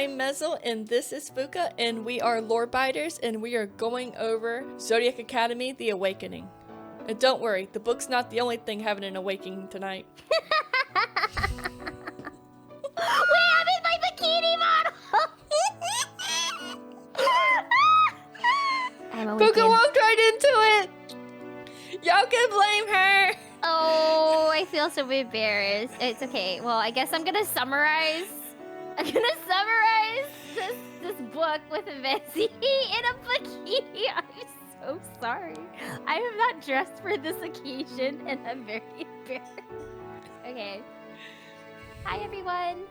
I'm Mezel, and this is Fuka, and we are lore biters, and we are going over Zodiac Academy, The Awakening. And don't worry, the book's not the only thing having an awakening tonight. Wait, I'm in my bikini model! I'm Fuka walked right into it! Y'all can blame her! Oh, I feel so embarrassed. It's okay. Well, I guess I'm gonna summarize. I'm gonna summarize this book with Vessi in a bikini. I'm so sorry. I am not dressed for this occasion, and I'm very embarrassed. Okay. Hi, everyone.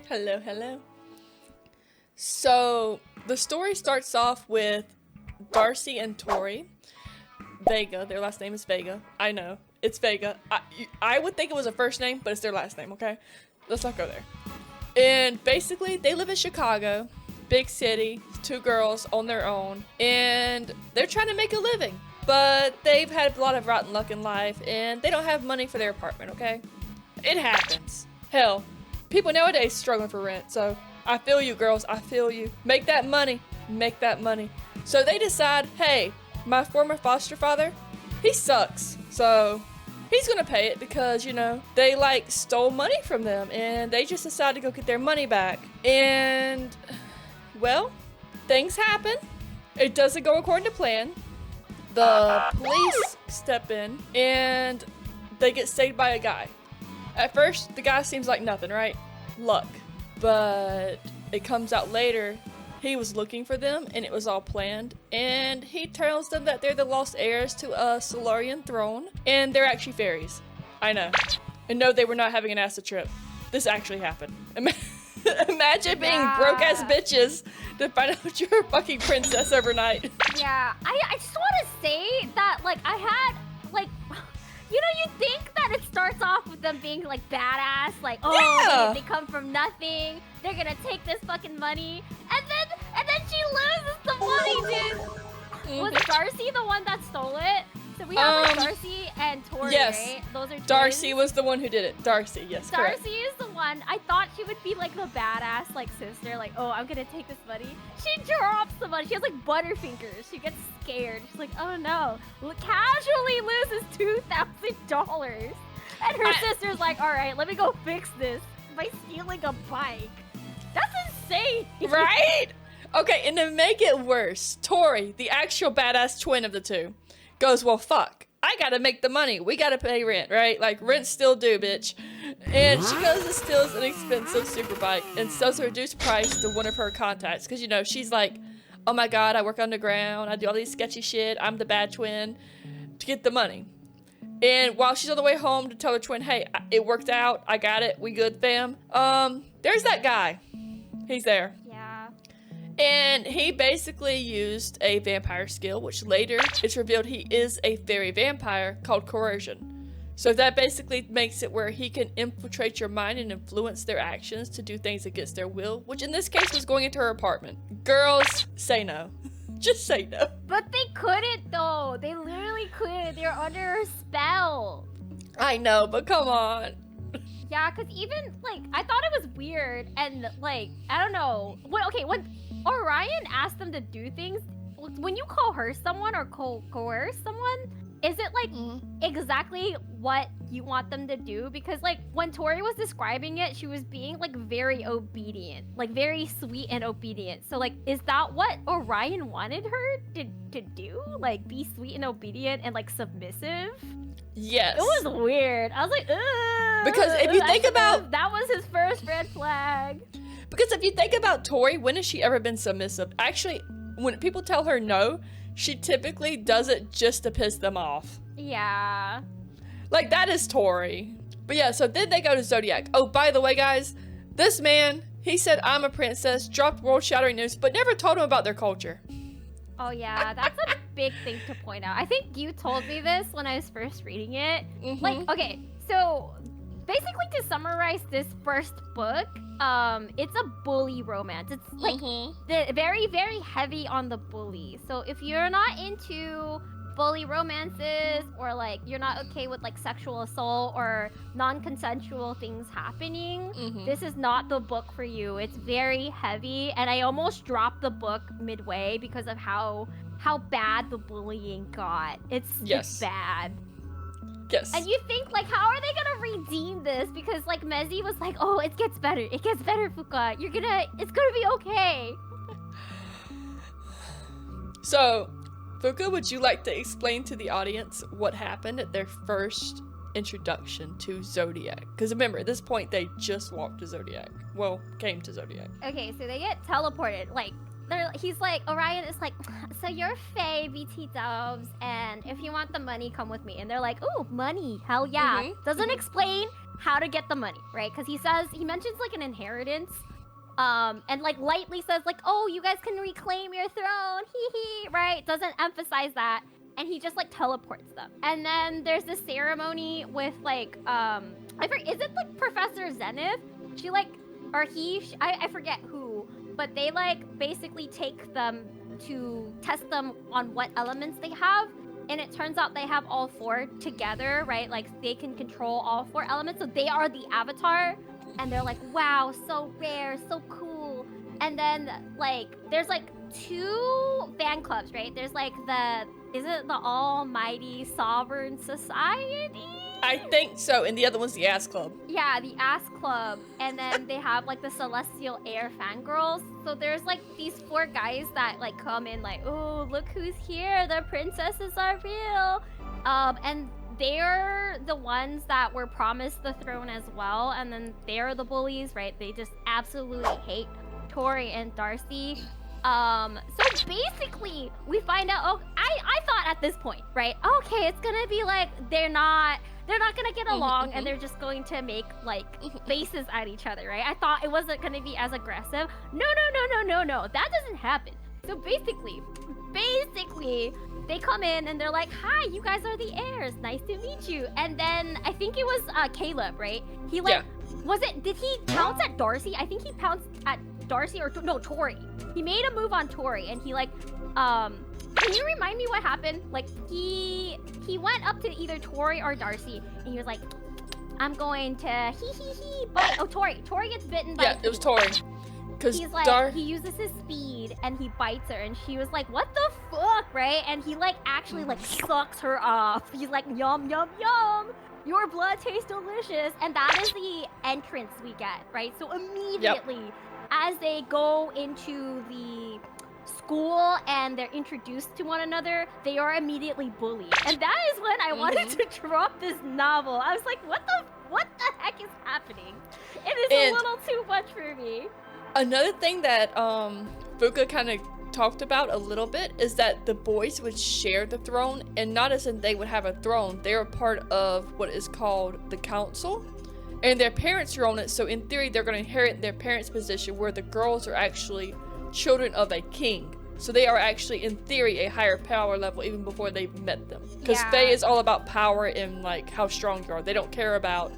Hello, hello. So, the story starts off with Darcy and Tori. Vega, their last name is Vega. I know, it's Vega. I would think it was a first name, but it's their last name, okay? Let's not go there. And basically, they live in Chicago, big city, 2 girls on their own, and they're trying to make a living. But they've had a lot of rotten luck in life, and they don't have money for their apartment, okay? It happens. Hell, people nowadays struggling for rent, so I feel you, girls, I feel you. Make that money, make that money. So they decide, hey, my former foster father, he sucks, so he's gonna pay it because, you know, they like stole money from them and they just decided to go get their money back. And, well, things happen. It doesn't go according to plan. The police step in and they get saved by a guy. At first, the guy seems like nothing, right? Luck. But it comes out later, he was looking for them and it was all planned. And he tells them that they're the lost heirs to a Solarian throne and they're actually fairies. I know. And no, they were not having an acid trip. This actually happened. Imagine being broke-ass bitches to find out you're a fucking princess overnight. Yeah, I just want to say that, like, I had, like, you know, you think that it starts off with them being, like, badass, like, oh, yeah, they come from nothing, they're gonna take this fucking money, and then she loses the money, dude. Was Darcy the one that stole it? So we have, like, Darcy and Tori, yes, right? Those are twins. Darcy was the one who did it. Darcy, yes, correct. Darcy is the one. I thought she would be like the badass, like, sister, like, oh, I'm gonna take this money. She drops the money. She has like butterfingers. She gets scared. She's like, oh no. Casually loses $2,000. And her sister's like, all right, let me go fix this by stealing a bike. That's insane. Right? Okay, and to make it worse, Tori, the actual badass twin of the two, goes, well, fuck. I gotta make the money. We gotta pay rent, right? Like, rent's still due, bitch. And she goes and steals an expensive super bike and sells a reduced price to one of her contacts. Because, you know, she's like, oh my god, I work underground. I do all these sketchy shit. I'm the bad twin. To get the money. And while she's on the way home to tell her twin, hey, it worked out. I got it. We good, fam. There's that guy. He's there. Yeah. And he basically used a vampire skill, which later it's revealed he is a fairy vampire called coercion. So that basically makes it where he can infiltrate your mind and influence their actions to do things against their will, which in this case was going into her apartment. Girls, say no. Just say no. But they couldn't, though. They literally couldn't. They're under her spell. I know, but come on. Yeah, because even, like, I thought it was weird, and, like, I don't know. When Orion asked them to do things, when you call her someone or coerce someone, is it, like, exactly what you want them to do? Because, like, when Tori was describing it, she was being, like, very obedient. Like, very sweet and obedient. So, like, is that what Orion wanted her to do? Like, be sweet and obedient and, like, submissive? Yes. It was weird. I was like, ugh. Because if you think about... That was his first red flag. Because if you think about Tori, when has she ever been submissive? Actually, when people tell her no, she typically does it just to piss them off. Yeah. Like, that is Tori. But yeah, so then they go to Zodiac. Oh, by the way, guys, this man, he said, I'm a princess, dropped world-shattering news, but never told him about their culture. Oh, yeah, that's a big thing to point out. I think you told me this when I was first reading it. Like, okay, so basically to summarize this first book, it's a bully romance. It's like very, very heavy on the bully. So if you're not into bully romances, or like you're not okay with like sexual assault or non-consensual things happening, this is not the book for you. It's very heavy, and I almost dropped the book midway because of how bad the bullying got. It's bad. Yes. And you think, like, how are they gonna redeem this? Because, like, Mezzy was like, oh, it gets better, Fuka. It's gonna be okay. So, Fuka, would you like to explain to the audience what happened at their first introduction to Zodiac? Because remember, at this point, they just walked to Zodiac. Well, came to Zodiac. Okay, so they get teleported, like, he's like, Orion is like, so you're Faye, BT Dubs, and if you want the money, come with me. And they're like, ooh, money, hell yeah. Doesn't explain how to get the money, right? Because he mentions like an inheritance, and like lightly says like, oh, you guys can reclaim your throne, hee, right? Doesn't emphasize that, and he just like teleports them. And then there's this ceremony with like, is it like Professor Zenith? She like, or I forget who. But they like basically take them to test them on what elements they have, and it turns out they have all 4 together, right? Like they can control all 4 elements, so they are the avatar, and they're like, wow, so rare, so cool. And then like there's like 2 fan clubs, right? There's like is it the Almighty Sovereign Society? I think so, and the other one's the Ass Club. Yeah, the Ass Club. And then they have like the Celestial Air fangirls. So there's like these 4 guys that like come in like, oh, look who's here, the princesses are real. And they're the ones that were promised the throne as well, and then they're the bullies, right? They just absolutely hate Tori and Darcy. So basically we find out, oh, I thought at this point, right, okay, it's gonna be like they're not gonna get along, and they're just going to make like faces at each other, right? I thought it wasn't gonna be as aggressive. No, that doesn't happen. So basically they come in and they're like, hi, you guys are the heirs, nice to meet you. And then I think it was Caleb, right? He like, did he pounce at Darcy? I think he pounced at Darcy, or no, Tori. He made a move on Tori, and he like, can you remind me what happened? Like he went up to either Tori or Darcy, and he was like, I'm going to bite. Oh, Tori gets bitten by. Yeah, it was Tori. He's like, he uses his speed and he bites her, and she was like, what the fuck, right? And he like actually like sucks her off. He's like, yum, yum, yum. Your blood tastes delicious. And that is the entrance we get, right? So immediately, as they go into the school and they're introduced to one another, they are immediately bullied. And that is when I wanted to drop this novel. I was like, what the heck is happening? It is a little too much for me. Another thing that Fuka kind of talked about a little bit is that the boys would share the throne, and not as in they would have a throne. They are part of what is called the council, and their parents are on it, so in theory they're going to inherit their parents' position, where the girls are actually children of a king. So they are actually, in theory, a higher power level even before they've met them. Because Faye is all about power and like how strong you are. They don't care about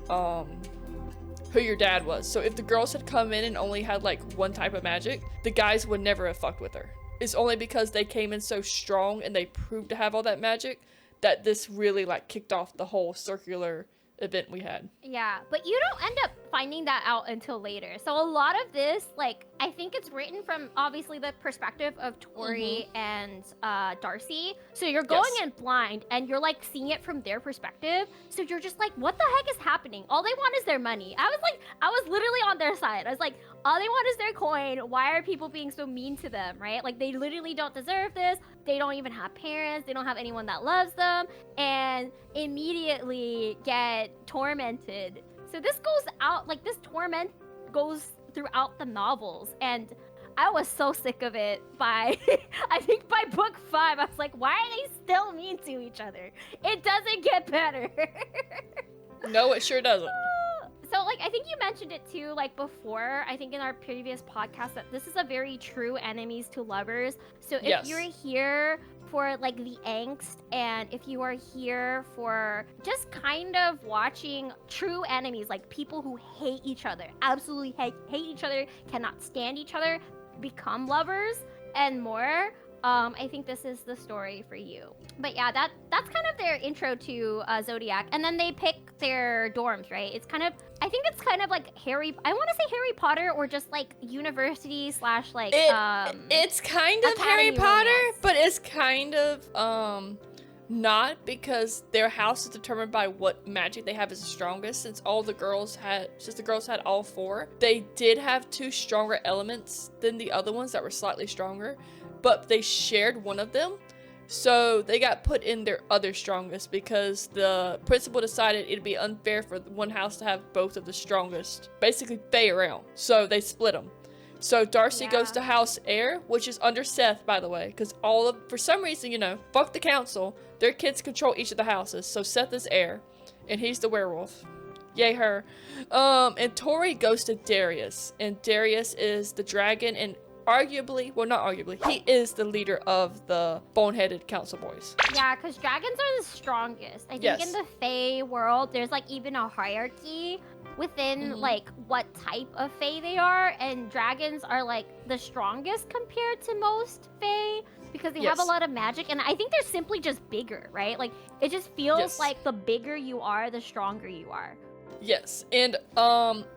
who your dad was. So if the girls had come in and only had like one type of magic, the guys would never have fucked with her. It's only because they came in so strong and they proved to have all that magic that this really like kicked off the whole circular event we had. Yeah, but you don't end up finding that out until later. So a lot of this, like, I think it's written from obviously the perspective of Tori and Darcy. So you're going in blind and you're like seeing it from their perspective. So you're just like, what the heck is happening? All they want is their money. I was literally on their side. I was like, all they want is their coin. Why are people being so mean to them, right? Like, they literally don't deserve this. They don't even have parents. They don't have anyone that loves them. And immediately get tormented. So this goes out, like, this torment goes throughout the novels. And I was so sick of it by, I think by book 5, I was like, why are they still mean to each other? It doesn't get better. No, it sure doesn't. So, like, I think you mentioned it too, like, before, I think in our previous podcast, that this is a very true enemies to lovers. So if you're here for, like, the angst, and if you are here for just kind of watching true enemies, like people who hate each other, absolutely hate each other, cannot stand each other, become lovers, and more, I think this is the story for you. But yeah, that's kind of their intro to Zodiac, and then they pick their dorms, right? I think it's kind of like I want to say Harry Potter, or just like university slash like it's kind of Harry Potter, romance. but it's kind of not, because their house is determined by what magic they have is the strongest. Since the girls had all 4, they did have 2 stronger elements than the other ones that were slightly stronger, but they shared one of them. So they got put in their other strongest because the principal decided it'd be unfair for one house to have both of the strongest, basically Fae around. So they split them. So Darcy goes to House Air, which is under Seth, by the way, because for some reason, fuck the council, their kids control each of the houses. So Seth is Air, and he's the werewolf. Yay her. And Tori goes to Darius, and Darius is the dragon, and he is the leader of the boneheaded council boys. Yeah, because dragons are the strongest. I think in the Fae world, there's like even a hierarchy within like what type of Fae they are, and dragons are like the strongest compared to most Fae because they have a lot of magic, and I think they're simply just bigger, right? Like it just feels like the bigger you are, the stronger you are. Yes, and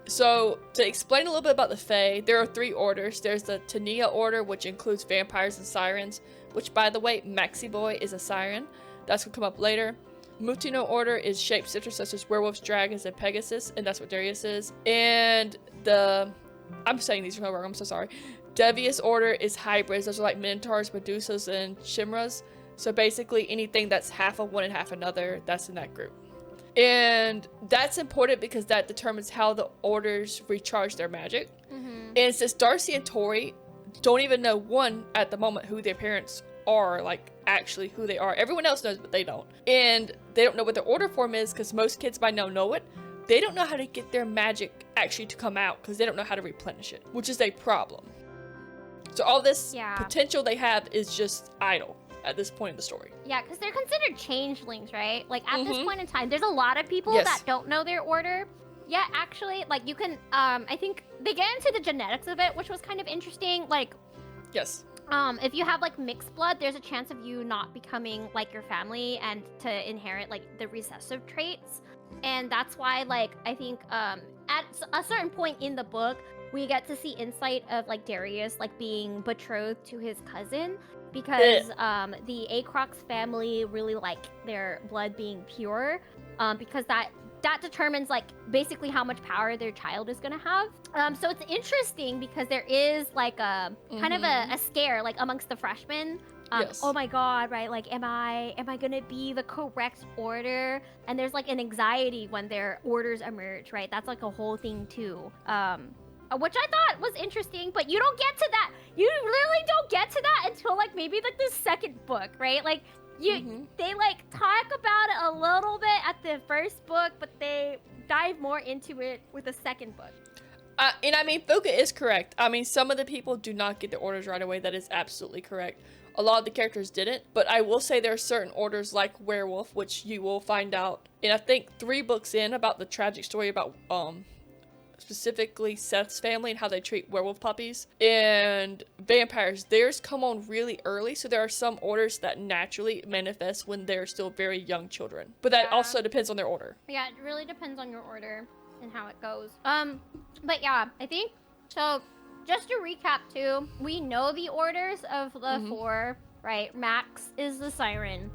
so to explain a little bit about the Fae, there are 3 orders. There's the Tania order, which includes vampires and sirens, which, by the way, Maxi Boy is a siren. That's gonna come up later. Mutino order is shapeshifters such as werewolves, dragons, and Pegasus, and that's what Darius is. And I'm saying these wrong, I'm so sorry. Devious order is hybrids. Those are like Minotaurs, Medusas, and Chimras. So basically anything that's half of one and half another, that's in that group. And that's important because that determines how the orders recharge their magic. And since Darcy and Tori don't even know, one, at the moment, who their parents are, like actually who they are. Everyone else knows, but they don't. And they don't know what their order form is because most kids by now know it. They don't know how to get their magic actually to come out because they don't know how to replenish it, which is a problem. So all this potential they have is just idle at this point in the story. Yeah, because they're considered changelings, right? Like, at this point in time, there's a lot of people that don't know their order. Yeah, actually, like, you can, I think they get into the genetics of it, which was kind of interesting. Like, if you have, like, mixed blood, there's a chance of you not becoming like your family and to inherit, like, the recessive traits. And that's why, like, I think, at a certain point in the book, we get to see insight of, like, Darius, like, being betrothed to his cousin. Because the Acrox family really like their blood being pure, because that determines like basically how much power their child is gonna have. So it's interesting because there is like a kind of a scare like amongst the freshmen. Oh my god, right? Like, am I gonna be the correct order? And there's like an anxiety when their orders emerge, right? That's like a whole thing too. Which I thought was interesting, but you don't get to that. You really don't get to that until like maybe like the second book, right? Like they like talk about it a little bit at the first book, but they dive more into it with the second book. And I mean, Fuka is correct. I mean, some of the people do not get their orders right away. That is absolutely correct. A lot of the characters didn't, but I will say there are certain orders like Werewolf, which you will find out in I think 3 books in about the tragic story about specifically Seth's family and how they treat werewolf puppies. And vampires, theirs come on really early, so there are some orders that naturally manifest when they're still very young children. But that also depends on their order. Yeah, it really depends on your order and how it goes. But yeah, I think so. Just to recap too, we know the orders of the 4, right? Max is the siren.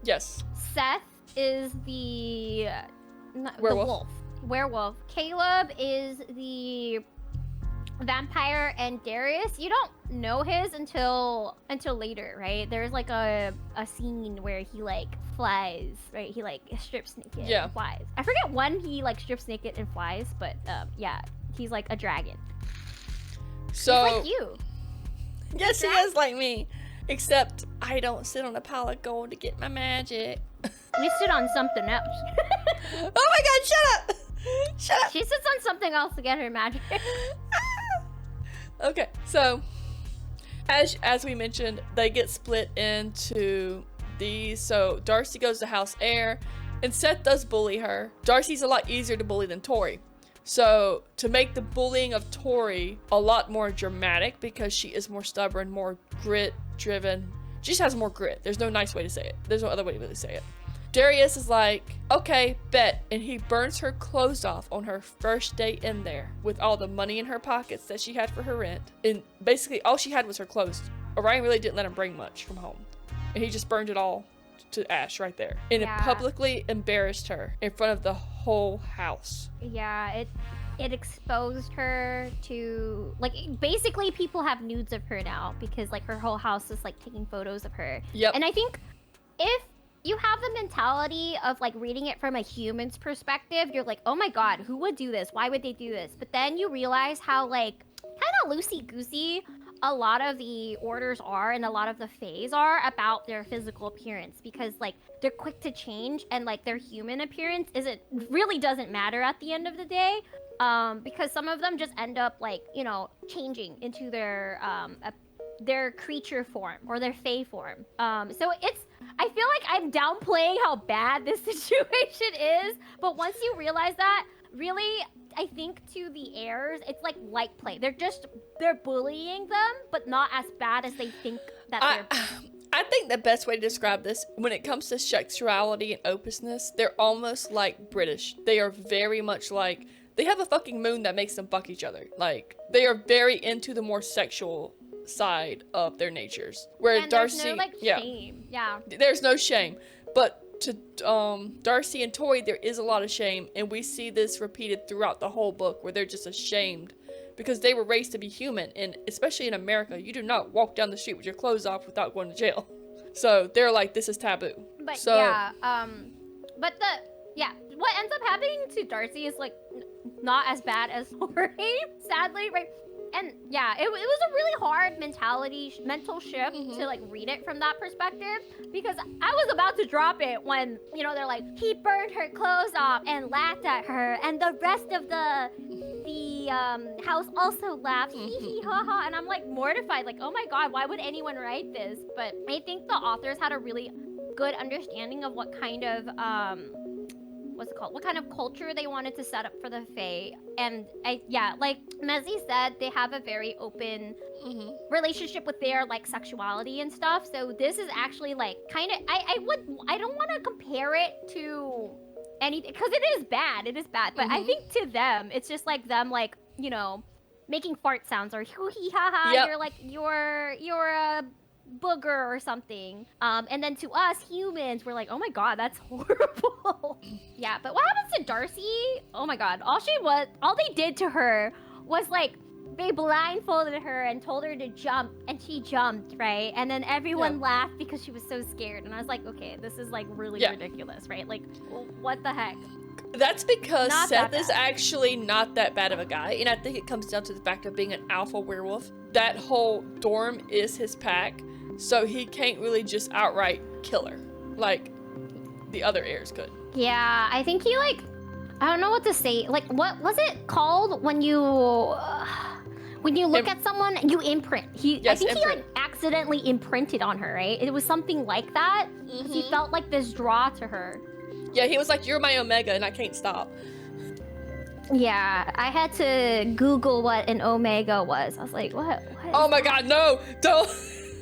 Yes. Seth is the werewolf. Werewolf. Caleb is the vampire, and Darius, you don't know his until later, right? There's like a scene where he like flies, right? He like strips naked and flies. I forget when he like strips naked and flies, but yeah, he's like a dragon. So he's like you. Yes, he is like me. Except I don't sit on a pile of gold to get my magic. We sit on something else. Oh my god, shut up! Shut up! She sits on something else to get her magic. Okay, so as we mentioned, they get split into these. So Darcy goes to House Air, and Seth does bully her. Darcy's a lot easier to bully than Tori. So to make the bullying of Tori a lot more dramatic, because she is more stubborn, more grit, driven. She just has more grit. There's no nice way to say it. There's no other way to really say it. Darius is like, okay, bet. And he burns her clothes off on her first day in there with all the money in her pockets that she had for her rent. And basically all she had was her clothes. Orion really didn't let him bring much from home. And he just burned it all to ash right there. And it publicly embarrassed her in front of the whole house. Yeah, it exposed her to, like, basically people have nudes of her now because, like, her whole house is, like, taking photos of her. Yep. And I think if you have the mentality of, like, reading it from a human's perspective, you're like, oh my god, who would do this? Why would they do this? But then you realize how, like, kind of loosey-goosey a lot of the orders are and a lot of the fays are about their physical appearance, because, like, they're quick to change and, like, their human appearance really doesn't matter at the end of the day, because some of them just end up, like, you know, changing into their creature form or their fae form. So I feel like I'm downplaying how bad this situation is, but once you realize that, really, I think to the heirs, it's like light play. They're bullying them, but not as bad as they think that they're. I think the best way to describe this, when it comes to sexuality and openness, they're almost like British. They are very much like, they have a fucking moon that makes them fuck each other. Like, they are very into the more sexual side of their natures. Where and Darcy, there's no, like, shame. Yeah. There's no shame. But to Darcy and Tori, there is a lot of shame, and we see this repeated throughout the whole book, where they're just ashamed because they were raised to be human, and especially in America, you do not walk down the street with your clothes off without going to jail. So they're like, this is taboo. But so, what ends up happening to Darcy is, like, not as bad as Tori, sadly, right? And yeah, it was a really hard mental shift to, like, read it from that perspective, because I was about to drop it when, you know, they're like, he burned her clothes off and laughed at her, and the rest of the house also laughed, hee hee ha ha, and I'm, like, mortified, like, oh my god, why would anyone write this? But I think the authors had a really good understanding of what kind of what kind of culture they wanted to set up for the Fae. And like Mezzy said, they have a very open relationship with their, like, sexuality and stuff. So this is actually, like, kind of, I don't want to compare it to anything, because it is bad, but I think to them, it's just like them, like, you know, making fart sounds or hoo hee ha ha, you're like, you're a booger or something, and then to us humans, we're like, oh my god, that's horrible. Yeah, but what happens to Darcy? Oh my god, all they did to her was, like, they blindfolded her and told her to jump, and she jumped, right? And then everyone laughed because she was so scared, and I was like, okay, this is, like, really ridiculous, right? Like, what the heck? That's because Seth is actually not that bad of a guy, and I think it comes down to the fact of being an alpha werewolf. That whole dorm is his pack, so he can't really just outright kill her like the other heirs could. Yeah, I think he, like, I don't know what to say. Like, what was it called when you look at someone, you imprint? I think he, like, accidentally imprinted on her, right? It was something like that. He felt like this draw to her. Yeah, he was like, you're my Omega and I can't stop. Yeah, I had to Google what an Omega was. I was like, what oh my god, no, don't.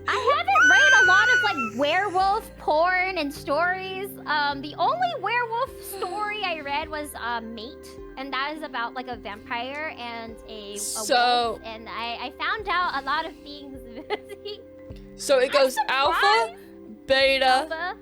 I haven't read a lot of, like, werewolf porn and stories. The only werewolf story I read was Mate, and that is about, like, a vampire and a wolf, and I found out a lot of things. So it goes alpha, beta,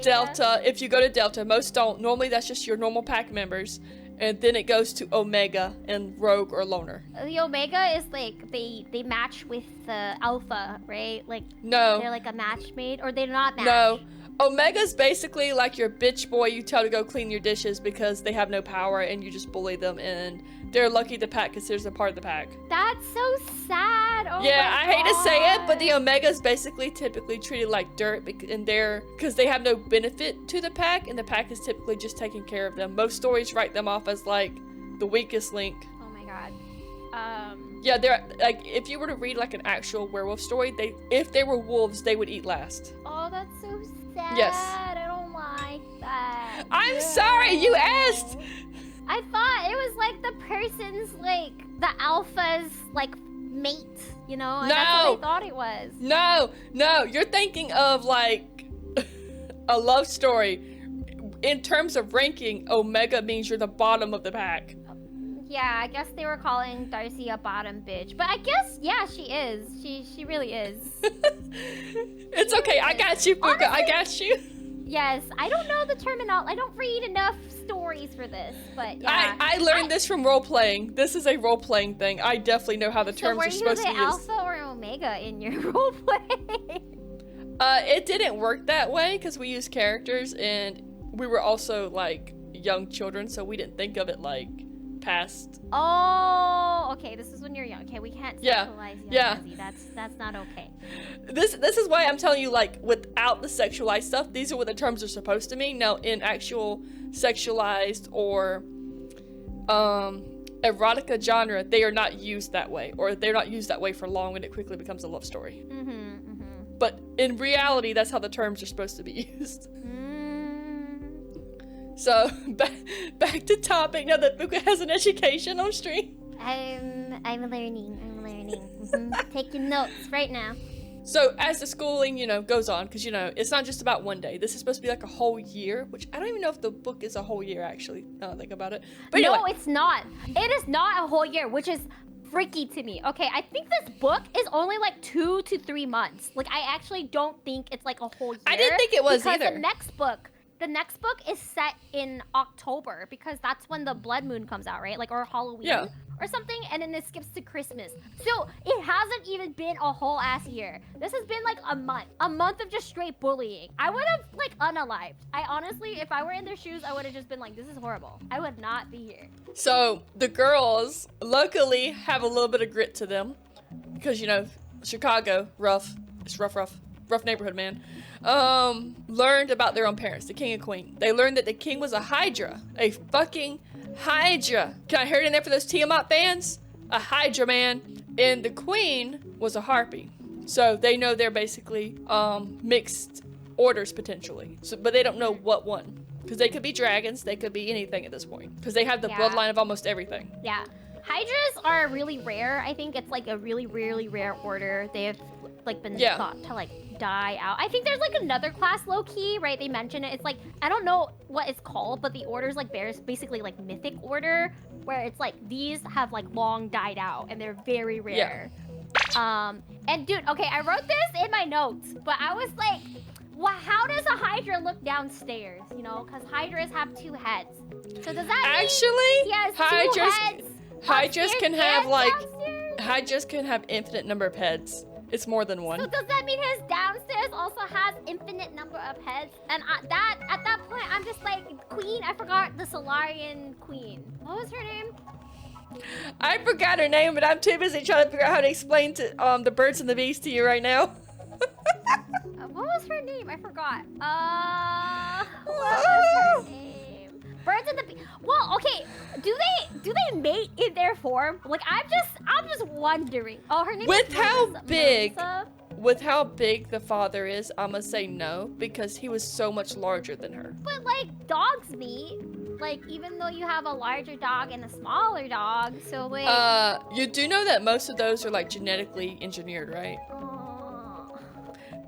delta. If you go to delta, most don't. Normally that's just your normal pack members. And then it goes to Omega and Rogue or Loner. The Omega is, like, they match with the Alpha, right? Like, no, they're like a match made, or they're not match. No, Omega's basically like your bitch boy you tell to go clean your dishes because they have no power and you just bully them, and they're lucky the pack considers them part of the pack. That's so sad. Oh yeah, my I hate to say it, but the God. Omega's basically typically treated like dirt, and because they have no benefit to the pack, and the pack is typically just taking care of them. Most stories write them off as, like, the weakest link. Oh my god. Yeah, they're like, if you were to read, like, an actual werewolf story, if they were wolves, they would eat last. Oh, that's so sad. Yes. I don't like that. I'm sorry, you asked. I thought it was, like, the person's, like, the alpha's, like, mate, you know? And No! that's what I thought it was. No, you're thinking of like a love story. In terms of ranking, Omega means you're the bottom of the pack. Yeah, I guess they were calling Darcy a bottom bitch. But I guess, yeah, she is. She really is. It's okay, I got you, Fuka, I got you. Yes, I don't know the terminology. I don't read enough stories for this, but yeah. I learned this from role-playing. This is a role-playing thing. I definitely know how the terms are supposed to be used. Were you the alpha or omega in your roleplay? It didn't work that way because we used characters and we were also like young children, so we didn't think of it like past. Oh, okay. This is when you're young. Okay, we can't sexualize young Izzy. That's not okay. This is why I'm telling you, like, without the sexualized stuff, these are what the terms are supposed to mean. Now, in actual sexualized or erotica genre, they are not used that way, or they're not used that way for long, and it quickly becomes a love story. But in reality, that's how the terms are supposed to be used. So back to topic. Now that Fuka has an education on stream. I'm learning. Taking notes right now. So as the schooling, goes on, because it's not just about one day. This is supposed to be like a whole year, which I don't even know if the book is a whole year actually. Now that I think about it. But anyway. No, it's not. It is not a whole year, which is freaky to me. Okay, I think this book is only like 2 to 3 months. Like, I actually don't think it's like a whole year. I didn't think it was because either. The next book is set in October because that's when the blood moon comes out, right? Like, or Halloween or something, and then it skips to Christmas. So it hasn't even been a whole ass year. This has been like a month of just straight bullying. I would have like unalived. I honestly, if I were in their shoes, I would have just been like, this is horrible. I would not be here. So the girls luckily have a little bit of grit to them because Chicago, rough neighborhood, man. Learned about their own parents, the king and queen. They learned that the king was a hydra, a fucking hydra. Can I hear it in there for those Tiamat fans? A hydra, man. And the queen was a harpy. So they know they're basically mixed orders potentially. So, but they don't know what one. Because they could be dragons, they could be anything at this point. Because they have the bloodline of almost everything. Yeah. Hydras are really rare. I think it's like a really, really rare order. They have like been thought to like die out. I think there's like another class low-key, right? They mention it. It's like, I don't know what it's called, but the order's like basically like mythic order, where it's like these have like long died out and they're very rare. And dude, okay, I wrote this in my notes, but I was like, well, how does a hydra look downstairs? Because hydras have 2 heads. So does that mean he has 2 heads? Hydras can have hydras can have infinite number of heads. It's more than one. So does that mean his downstairs also has infinite number of heads? And at that point, I'm just like, queen, I forgot the Solarian queen. What was her name? I forgot her name, but I'm too busy trying to figure out how to explain to the birds and the bees to you right now. What was her name? I forgot. What was her name? Birds and the bees. Well, okay. Do they mate in their form? Like, I'm just wondering. Oh, her name with is Marissa. With how big the father is, I'm gonna say no, because he was so much larger than her. But like, dogs meet. Like, even though you have a larger dog and a smaller dog, so wait. You do know that most of those are like genetically engineered, right?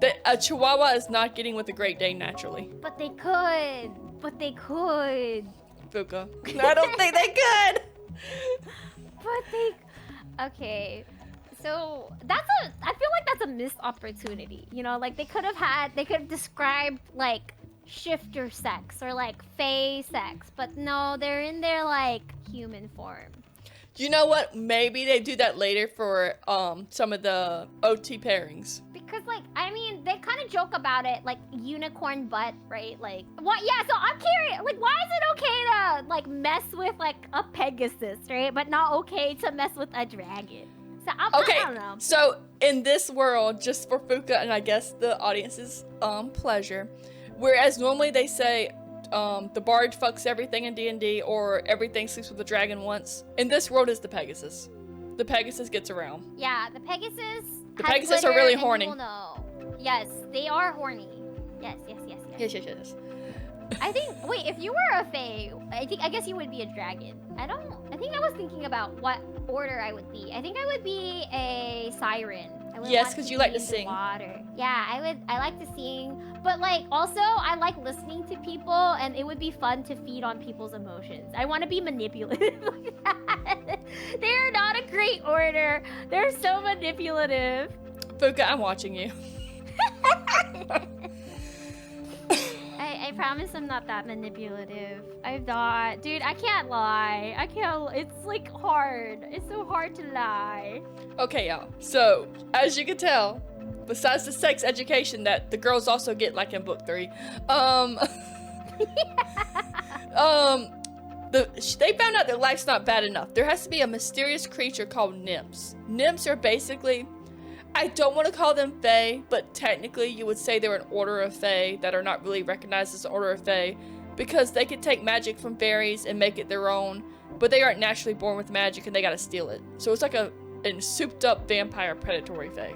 That a Chihuahua is not getting with a Great Dane naturally. But they could. Fuka. I don't think they could. Okay. So I feel like that's a missed opportunity. Like they could have described like shifter sex or like fae sex, but no, they're in their like human form. You know what? Maybe they do that later for some of the OT pairings. Because like, I mean, they kind of joke about it, like unicorn butt, right? Like, what? Yeah. So I'm curious, like, why is it okay to like mess with like a Pegasus, right? But not okay to mess with a dragon. So I don't know. So in this world, just for Fuka and I guess the audience's pleasure, whereas normally they say the bard fucks everything in D&D or everything sleeps with the dragon once, in this world is the Pegasus. The Pegasus gets around. Yeah, the Pegasus. The Pegasus are really horny. Yes, they are horny. Yes. Yes. I think. Wait, if you were a fae, I guess you would be a dragon. I think I was thinking about what order I would be. I think I would be a siren. I would Yes, want 'cause to you like be to in the sing. Water. Yeah, I like to sing, but like also I like listening to people, and it would be fun to feed on people's emotions. I want to be manipulative like that. They're not a great order. They're so manipulative. Fuka, I'm watching you. I promise I'm not that manipulative. I'm not. Dude, I can't lie. I can't. It's like hard. It's so hard to lie. Okay, y'all. So, as you can tell, besides the sex education that the girls also get, like in book 3, they found out that life's not bad enough. There has to be a mysterious creature called nymphs. Nymphs are basically, I don't want to call them fae, but technically you would say they're an order of fae that are not really recognized as an order of fae, because they could take magic from fairies and make it their own, but they aren't naturally born with magic and they gotta steal it. So it's like a souped up vampire predatory fae.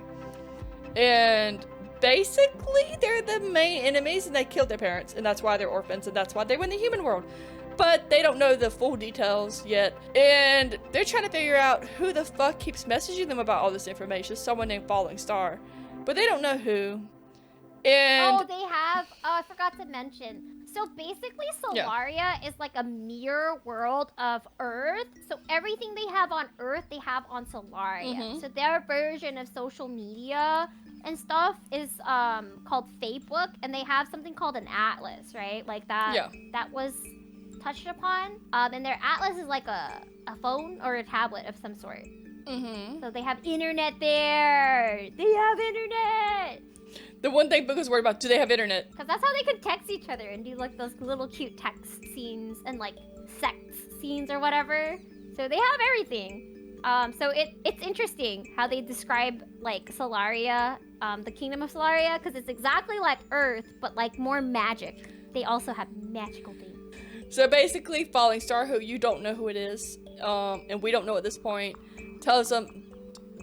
And basically they're the main enemies, and they killed their parents, and that's why they're orphans, and that's why they were in the human world. But they don't know the full details yet, and they're trying to figure out who the fuck keeps messaging them about all this information. Someone named Falling Star, but they don't know who. And oh, they have. Oh, I forgot to mention. So basically, Solaria is like a mirror world of Earth. So everything they have on Earth, they have on Solaria. So their version of social media and stuff is called Facebook, and they have something called an atlas, right? Like that. Yeah. That was touched upon. And their atlas is like a phone or a tablet of some sort. So they have internet there. They have internet. The one thing Book was worried about, do they have internet? Because that's how they could text each other and do like those little cute text scenes and like sex scenes or whatever. So they have everything. So it's interesting how they describe like Solaria, the kingdom of Solaria, because it's exactly like Earth, but like more magic. They also have magical things. So basically, Falling Star, who you don't know who it is, and we don't know at this point, tells them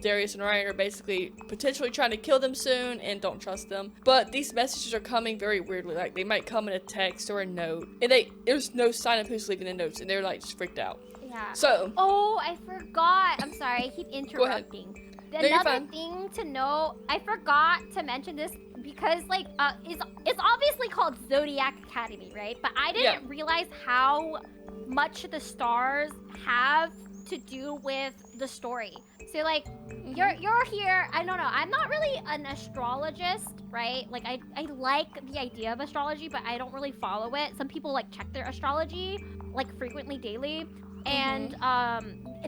Darius and Ryan are basically potentially trying to kill them soon and don't trust them. But these messages are coming very weirdly. Like, they might come in a text or a note, and there's no sign of who's leaving the notes, and they're like just freaked out. Yeah. So. Oh, I forgot. I'm sorry. I keep interrupting. No, you're Another fine. thing to know, I forgot to mention this because like it's obviously called Zodiac Academy, right? But I didn't realize how much the stars have to do with the story. So like you're here, I don't know, I'm not really an astrologist, right? Like I like the idea of astrology, but I don't really follow it. Some people like check their astrology like frequently daily. And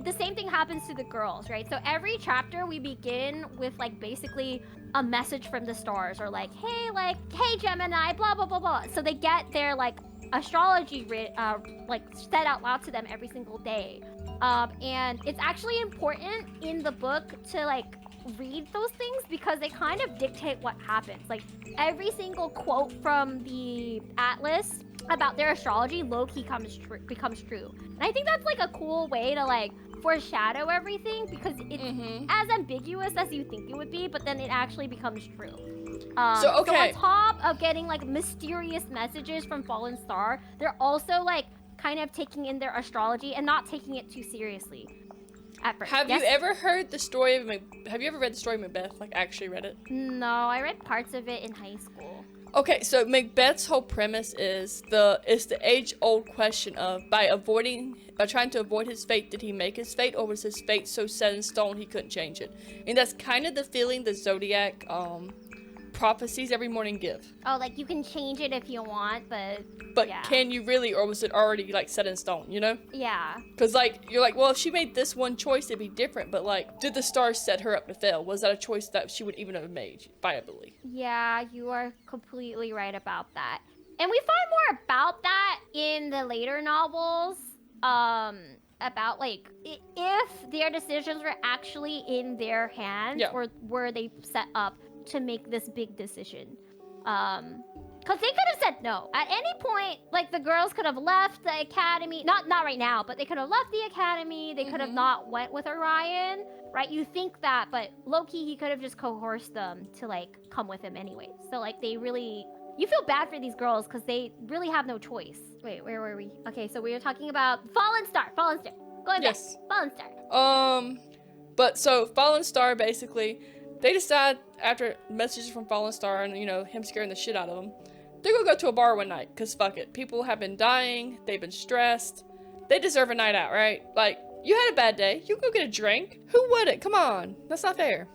the same thing happens to the girls, right? So every chapter we begin with like basically a message from the stars, or like hey Gemini, blah blah blah blah. So they get their like astrology like said out loud to them every single day. And it's actually important in the book to like read those things because they kind of dictate what happens. Like every single quote from the atlas about their astrology low-key becomes true. And I think that's like a cool way to like foreshadow everything, because it's as ambiguous as you think it would be, but then it actually becomes true. So on top of getting like mysterious messages from Fallen Star, they're also like kind of taking in their astrology and not taking it too seriously at first. Have you ever heard the story of have you ever read the story of Macbeth? Like actually read it? No, I read parts of it in high school. Okay, so Macbeth's whole premise is the age-old question of by trying to avoid his fate, did he make his fate, or was his fate so set in stone he couldn't change it? And that's kind of the feeling the Zodiac prophecies every morning give. Oh, like you can change it if you want, but can you really, or was it already like set in stone, you know? Yeah. Because like you're like, well, if she made this one choice it'd be different, but like did the stars set her up to fail? Was that a choice that she would even have made viably? Yeah, you are completely right about that. And we find more about that in the later novels, about like if their decisions were actually in their hands, or were they set up to make this big decision. Because they could have said no. At any point, like the girls could have left the academy. Not right now, but they could have left the academy. They could have not went with Orion, right? You think that, but low-key, he could have just coerced them to like come with him anyway. So like they really, you feel bad for these girls because they really have no choice. Wait, where were we? Okay, so we were talking about Fallen Star. Going back. Fallen Star. But so Fallen Star, basically, they decide after messages from Fallen Star and, you know, him scaring the shit out of them, they're gonna go to a bar one night, because fuck it. People have been dying, they've been stressed. They deserve a night out, right? Like, you had a bad day, you go get a drink. Who wouldn't? Come on, that's not fair.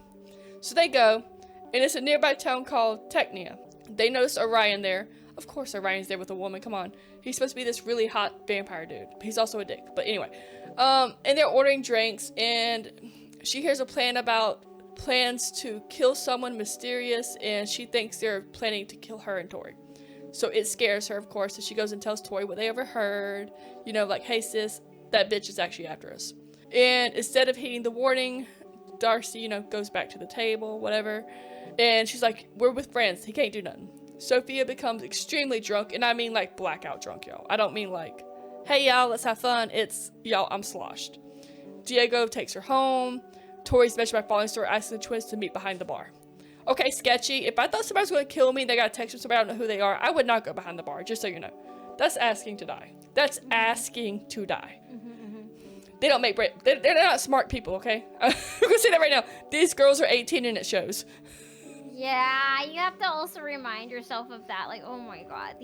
So they go, and it's a nearby town called Technia. They notice Orion there. Of course Orion's there with a woman, come on. He's supposed to be this really hot vampire dude. He's also a dick, but anyway. And they're ordering drinks, and she hears a plan about plans to kill someone mysterious, and she thinks they're planning to kill her and Tori. So it scares her, of course, so she goes and tells Tori what they overheard. You know, like, hey sis, that bitch is actually after us. And instead of heeding the warning, Darcy, you know, goes back to the table, whatever. And she's like, we're with friends, he can't do nothing. Sophia becomes extremely drunk, and I mean like blackout drunk, y'all. I don't mean like, hey y'all, let's have fun. It's, y'all, I'm sloshed. Diego takes her home. Tori's mentioned by Falling Star, asking the twins to meet behind the bar. Okay, sketchy. If I thought somebody was going to kill me, they got a text from somebody, I don't know who they are, I would not go behind the bar, just so you know. That's asking to die. That's asking to die. They don't make they're not smart people, okay? I'm going to say that right now. These girls are 18 and it shows. Yeah, you have to also remind yourself of that. Like, oh my god,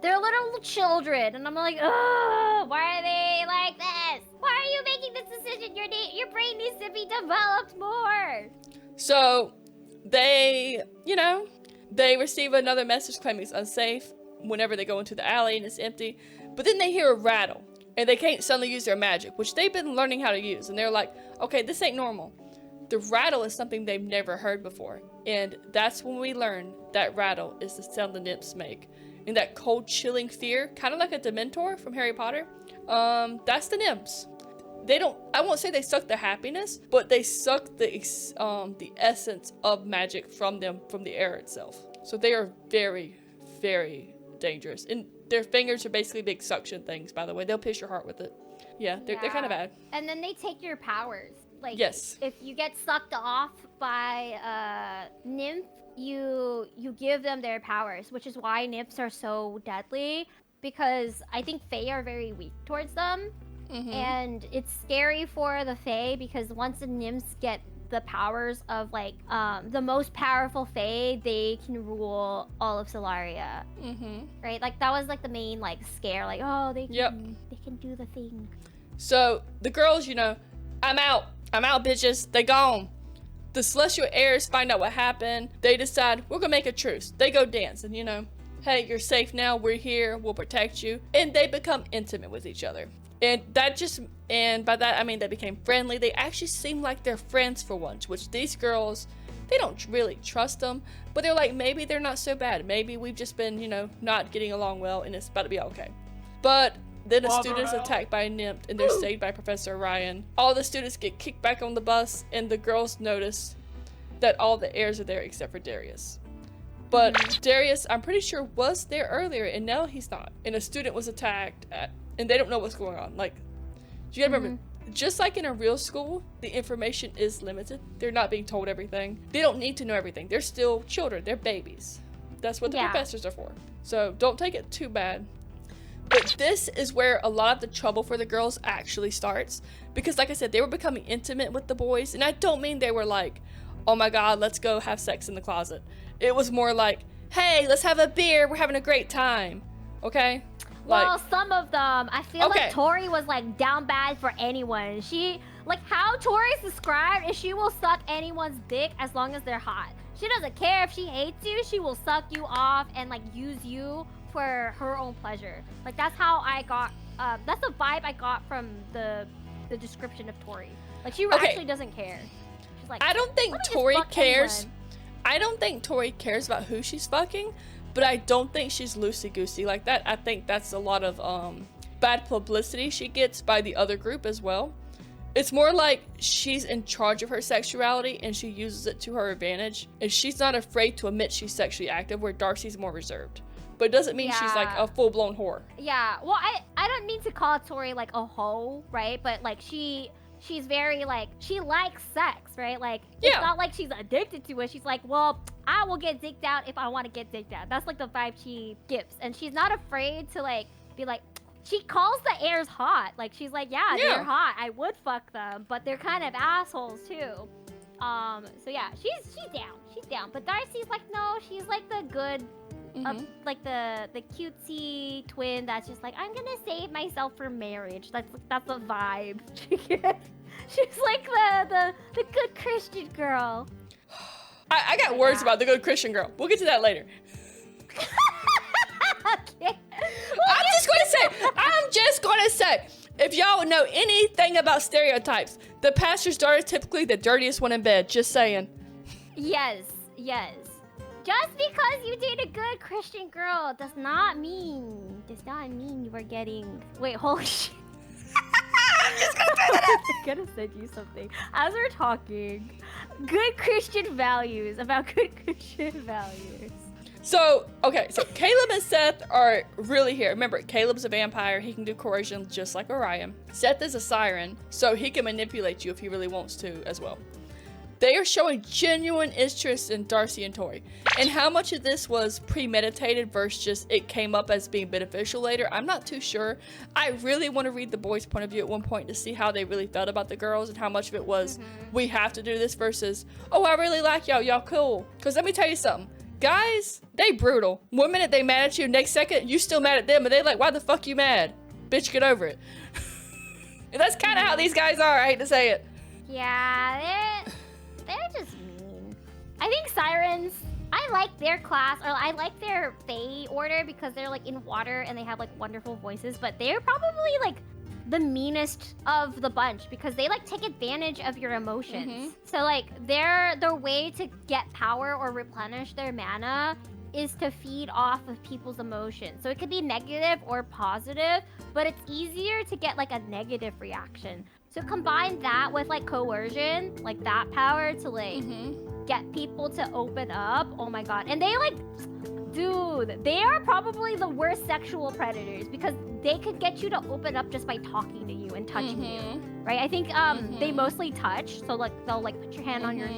they're little children. And I'm like, oh, why are they like this? Why are you making this decision? Your brain needs to be developed more. So, they, you know, they receive another message claiming it's unsafe whenever they go into the alley and it's empty. But then they hear a rattle, and they can't suddenly use their magic, which they've been learning how to use. And they're like, okay, this ain't normal. The rattle is something they've never heard before. And that's when we learn that rattle is the sound the nymphs make. And that cold, chilling fear, kind of like a Dementor from Harry Potter, that's the nymphs. They don't, I won't say they suck the happiness, but they suck the essence of magic from them, from the air itself. So they are very, very dangerous. And their fingers are basically big suction things, by the way. They'll pierce your heart with it. Yeah, they're kind of bad. And then they take your powers. Like, yes. If you get sucked off by a nymph, you give them their powers, which is why nymphs are so deadly, because I think fae are very weak towards them. And it's scary for the fae, because once the nymphs get the powers of, like, the most powerful fae, they can rule all of Solaria. Right? Like, that was, like, the main, like, scare. Like, oh, they can do the thing. So, the girls, you know, I'm out, bitches. They gone. The celestial heirs find out what happened. They decide, we're gonna make a truce. They go dance, and, you know, hey, you're safe now. We're here. We'll protect you. And they become intimate with each other. And by that, I mean they became friendly. They actually seem like they're friends for once, which these girls, they don't really trust them. But they're like, maybe they're not so bad. Maybe we've just been, you know, not getting along well, and it's about to be okay. But then a student is attacked by a nymph, and they're saved by Professor Orion. All the students get kicked back on the bus, and the girls notice that all the heirs are there except for Darius. But Darius, I'm pretty sure, was there earlier, and now he's not. And a student was attacked, and they don't know what's going on. Like, you gotta remember, just like in a real school, the information is limited. They're not being told everything. They don't need to know everything. They're still children. They're babies. That's what the professors are for. So don't take it too bad. But this is where a lot of the trouble for the girls actually starts. Because like I said, they were becoming intimate with the boys. And I don't mean they were like, oh my god, let's go have sex in the closet. It was more like, hey, let's have a beer. We're having a great time. Okay? Well, some of them. I feel like Tori was like down bad for anyone. She, like, how Tori's described is she will suck anyone's dick as long as they're hot. She doesn't care if she hates you. She will suck you off and like use you for her own pleasure. Like, that's how I got, that's the vibe I got from the description of Tori. Like, she actually doesn't care. She's like, I don't think Tori cares. I don't think Tori cares about who she's fucking, but I don't think she's loosey-goosey like that. I think that's a lot of bad publicity she gets by the other group as well. It's more like she's in charge of her sexuality and she uses it to her advantage, and she's not afraid to admit she's sexually active, where Darcy's more reserved. But it doesn't mean she's like a full-blown whore. Yeah, well, I don't mean to call Tori like a hoe, right? But like she's very like, she likes sex, right? Like, it's not like she's addicted to it. She's like, well, I will get dicked out if I want to get dicked out. That's like the vibe she gives. And she's not afraid to like be like, she calls the heirs hot. Like, she's like, yeah, Yeah. they're hot. I would fuck them, but they're kind of assholes too. So yeah, she's down. She's down. But Darcy's like, no, she's like the good, like the cutesy twin that's just like, I'm gonna save myself for marriage. That's the vibe. She's like the good Christian girl. I got words about the good Christian girl. We'll get to that later. Okay. I'm just gonna say, if y'all know anything about stereotypes, the pastor's daughter is typically the dirtiest one in bed. Just saying. Yes. Just because you date a good Christian girl does not mean you are getting. Wait, holy shit. I'm just gonna throw that out. I'm gonna send you something as we're talking. Good Christian values about good Christian values. So Caleb and Seth are really here. Remember, Caleb's a vampire. He can do coercion just like Orion. Seth is a siren, so he can manipulate you if he really wants to as well. They are showing genuine interest in Darcy and Tori. And how much of this was premeditated versus just it came up as being beneficial later, I'm not too sure. I really want to read the boys' point of view at one point to see how they really felt about the girls and how much of it was we have to do this versus, oh, I really like y'all cool. Because let me tell you something. Guys, they brutal. One minute they mad at you, next second you still mad at them, and they like, why the fuck you mad? Bitch, get over it. And that's kind of how these guys are, I hate to say it. Yeah, they're just mean. I think sirens, I like their class, or I like their Fae order because they're like in water and they have like wonderful voices, but they're probably like the meanest of the bunch because they like take advantage of your emotions. So like their way to get power or replenish their mana is to feed off of people's emotions. So it could be negative or positive, but it's easier to get like a negative reaction. So combine that with like coercion, like that power to like get people to open up. Oh my god. And they like, dude, they are probably the worst sexual predators because they could get you to open up just by talking to you and touching you, right? I think they mostly touch, so like they'll like put your hand on your,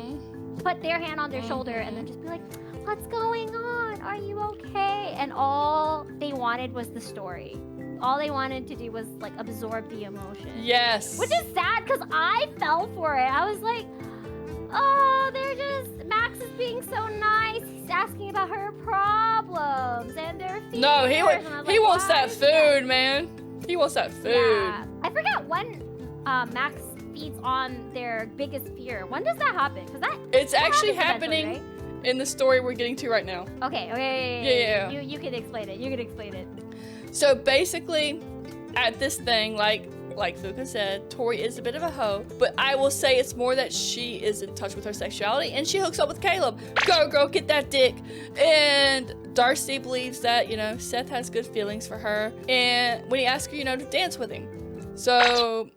put their hand on their shoulder and then just be like, what's going on? Are you okay? And all they wanted was the story. All they wanted to do was like absorb the emotion. Yes. Which is sad because I fell for it. I was like, oh, they're just, Max is being so nice. He's asking about her problems and their fears. No, he like, wants that food, man. He wants that food. Yeah. I forgot when Max feeds on their biggest fear. When does that happen? Because it's actually happening right? in the story we're getting to right now. Okay. Yeah. You can explain it. So basically, at this thing, like Fuka said, Tori is a bit of a hoe, but I will say it's more that she is in touch with her sexuality and she hooks up with Caleb. Go, girl, get that dick. And Darcy believes that, Seth has good feelings for her. And when he asks her, to dance with him. So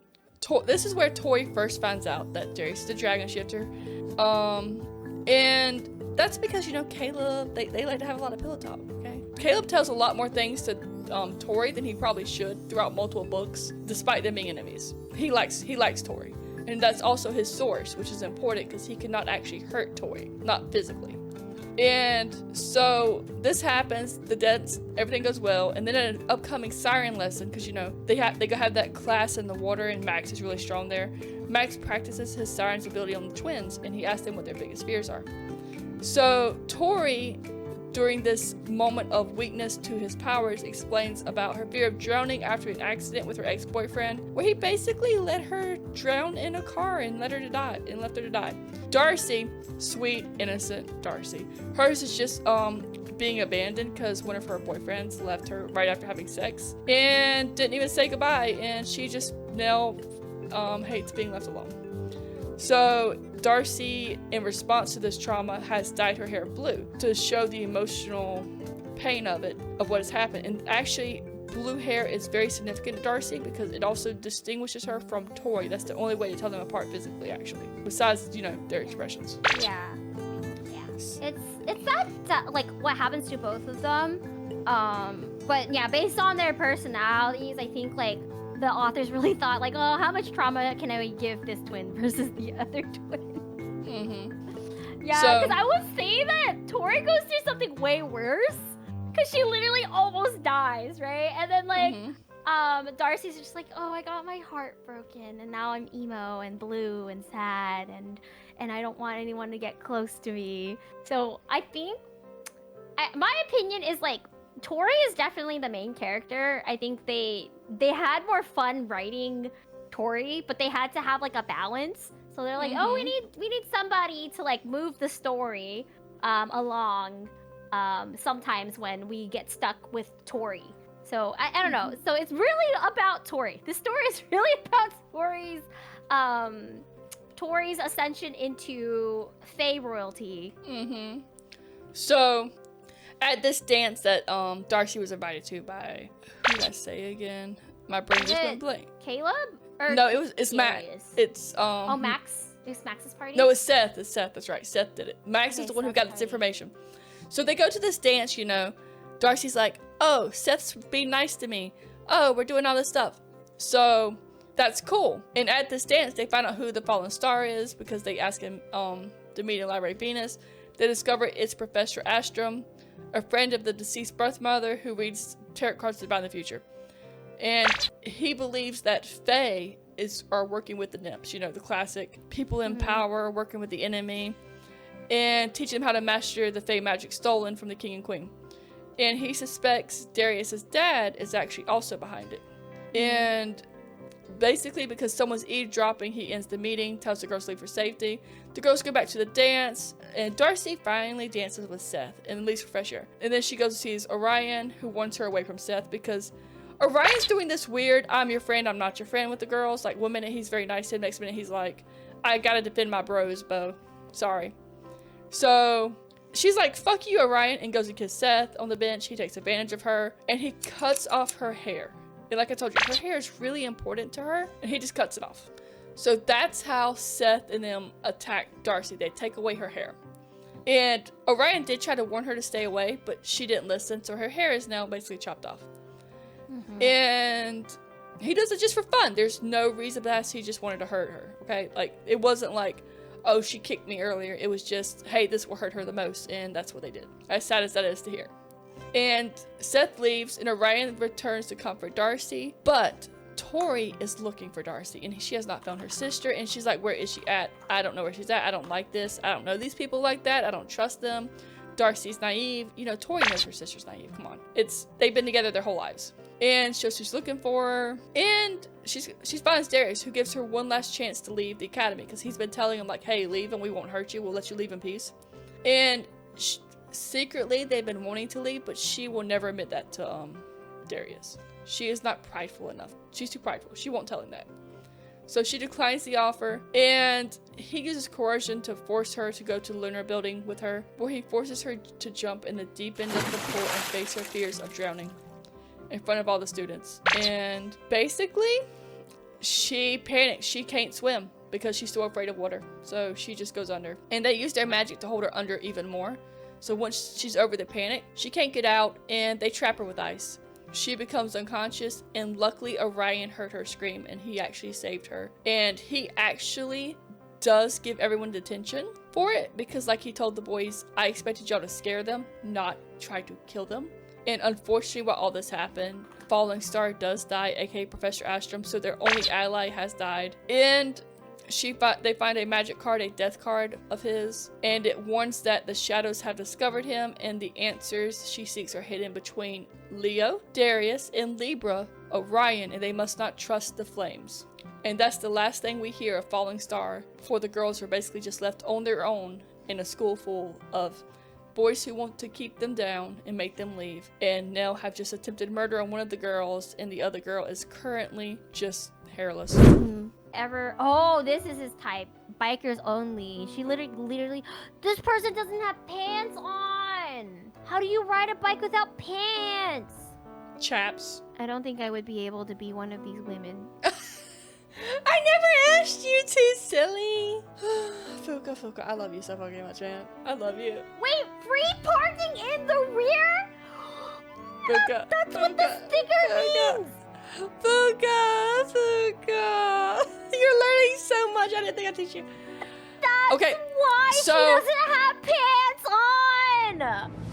this is where Tori first finds out that Jerry's the dragon shifter. And that's because, Caleb, they like to have a lot of pillow talk, okay? Caleb tells a lot more things to Tori than he probably should throughout multiple books, despite them being enemies. He likes Tori, and that's also his source, which is important because he cannot actually hurt Tori, not physically. And so this happens, everything goes well, and then an upcoming siren lesson, because they go have that class in the water, and Max is really strong there. Max practices his siren's ability on the twins, and he asks them what their biggest fears are. So Tori, during this moment of weakness to his powers, explains about her fear of drowning after an accident with her ex-boyfriend, where he basically let her drown in a car and left her to die. Darcy, sweet, innocent Darcy. Hers is just being abandoned because one of her boyfriends left her right after having sex and didn't even say goodbye, and she just now hates being left alone. So Darcy, in response to this trauma, has dyed her hair blue to show the emotional pain of what has happened. And actually, blue hair is very significant to Darcy because it also distinguishes her from Tori. That's the only way to tell them apart physically, actually, besides, their expressions. Yeah. It's that like what happens to both of them. But yeah, based on their personalities, I think like the authors really thought like, oh, how much trauma can I give this twin versus the other twin? Yeah, because I would say that Tori goes through something way worse because she literally almost dies, right? And then like Darcy's just like, oh, I got my heart broken, and now I'm emo and blue and sad, and I don't want anyone to get close to me. So I think, my opinion is like, Tori is definitely the main character. I think they had more fun writing Tori, but they had to have like a balance. So they're like, oh, we need somebody to like move the story along. Sometimes when we get stuck with Tori. So I don't know. So it's really about Tori. The story is really about Tori's ascension into Fae royalty. So at this dance that Darcy was invited to by, who did I say again? My brain just went blank. Caleb? Or no, it's Max. It's oh, Max. It's Max's party. No, it's Seth. It's Seth. That's right. Seth did it. Max is the one who got this information. So they go to this dance, you know. Darcy's like, oh, Seth's being nice to me. Oh, we're doing all this stuff. So that's cool. And at this dance, they find out who the fallen star is because they ask him to meet in Library Venus. They discover it's Professor Astrum, a friend of the deceased birth mother who reads tarot cards about the future. And he believes that Fae are working with the nymphs, you know, the classic people in power working with the enemy and teaching them how to master the Fae magic stolen from the king and queen. And he suspects Darius's dad is actually also behind it. And basically because someone's eavesdropping, he ends the meeting, tells the girls to leave for safety. The girls go back to the dance, and Darcy finally dances with Seth and leaves for fresh air. And then she goes and sees Orion, who wants her away from Seth because Orion's doing this weird, I'm your friend, I'm not your friend with the girls. Like, one minute he's very nice to him, next minute he's like, I gotta defend my bros, Bo. Sorry. So she's like, fuck you, Orion, and goes to kiss Seth on the bench. He takes advantage of her, and he cuts off her hair. And like I told you, her hair is really important to her, and he just cuts it off. So that's how Seth and them attack Darcy. They take away her hair. And Orion did try to warn her to stay away, but she didn't listen, so her hair is now basically chopped off. And he does it just for fun. There's no reason for that. He just wanted to hurt her, okay? Like, it wasn't like, oh, she kicked me earlier. It was just, hey, this will hurt her the most, and that's what they did. As sad as that is to hear. And Seth leaves, and Orion returns to comfort Darcy, but Tori is looking for Darcy, and she has not found her sister, and she's like, where is she at? I don't know where she's at. I don't like this. I don't know these people like that. I don't trust them. Darcy's naive. You know, Tori knows her sister's naive. Come on. They've been together their whole lives. And so she's looking for her, and she finds Darius, who gives her one last chance to leave the academy, because he's been telling him, like, hey, leave and we won't hurt you. We'll let you leave in peace. And secretly, they've been wanting to leave, but she will never admit that to Darius. She is not prideful enough. She's too prideful. She won't tell him that. So she declines the offer, and he uses coercion to force her to go to the lunar building with her, where he forces her to jump in the deep end of the pool and face her fears of drowning in front of all the students. And basically, she panics. She can't swim because she's still afraid of water. So she just goes under. And they use their magic to hold her under even more. So once she's over the panic, she can't get out, and they trap her with ice. She becomes unconscious, and luckily Orion heard her scream, and he actually saved her. And he actually does give everyone detention for it, because like he told the boys, I expected y'all to scare them, not try to kill them. And unfortunately, while all this happened, Falling Star does die, aka Professor Astrum, so their only ally has died. And they find a magic card, a death card of his, and it warns that the shadows have discovered him, and the answers she seeks are hidden between Leo, Darius, and Libra, Orion, and they must not trust the flames. And that's the last thing we hear of Falling Star, before the girls are basically just left on their own in a school full of boys who want to keep them down and make them leave. And Nell have just attempted murder on one of the girls, and the other girl is currently just hairless. Oh, this is his type. Bikers only. She literally, this person doesn't have pants on. How do you ride a bike without pants? Chaps. I don't think I would be able to be one of these women. I never asked you to, silly. Fuka, I love you so fucking much, man. I love you. Wait, free parking in the rear? Fuka. That's what the sticker means. Fuka. You're learning so much. I didn't think I'd teach you. That's okay, why she doesn't have pants on.